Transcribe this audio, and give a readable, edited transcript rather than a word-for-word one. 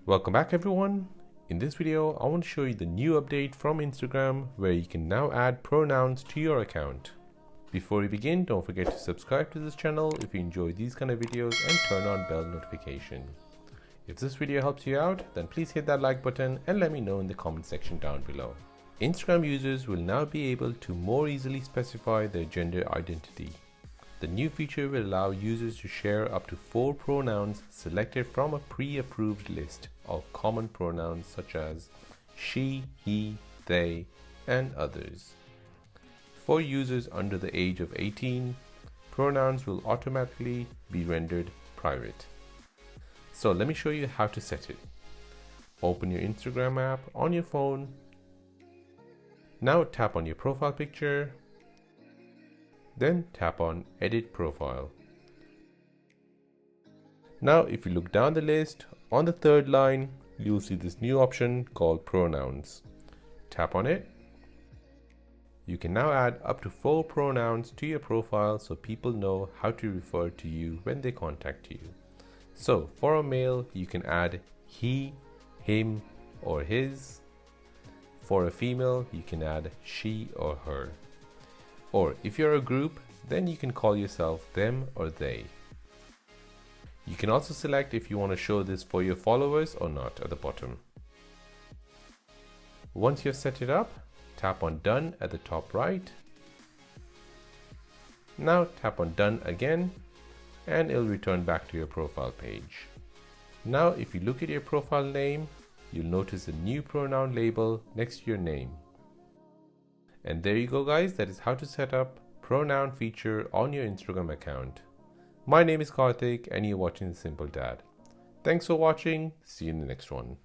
Welcome back everyone. In this video, I want to show you the new update from Instagram where you can now add pronouns to your account. Before we begin, don't forget to subscribe to this channel if you enjoy these kind of videos and turn on bell notification. If this video helps you out, then please hit that like button and let me know in the comment section down below. Instagram users will now be able to more easily specify their gender identity. The new feature will allow users to share up to 4 pronouns selected from a pre-approved list of common pronouns such as she, he, they, and others. For users under the age of 18, pronouns will automatically be rendered private. So let me show you how to set it. Open your Instagram app on your phone. Now tap on your profile picture. Then tap on Edit Profile. Now if you look down the list, on the third line, you'll see this new option called Pronouns. Tap on it. You can now add up to 4 pronouns to your profile so people know how to refer to you when they contact you. So for a male, you can add he, him, or his. For a female, you can add she or her. Or if you're a group, then you can call yourself them or they. You can also select if you want to show this for your followers or not at the bottom. Once you've set it up, tap on Done at the top right. Now tap on Done again, and it'll return back to your profile page. Now if you look at your profile name, you'll notice a new pronoun label next to your name. And there you go guys, that is how to set up pronoun feature on your Instagram account. My name is Karthik and you're watching The Simple Dad. Thanks for watching, see you in the next one.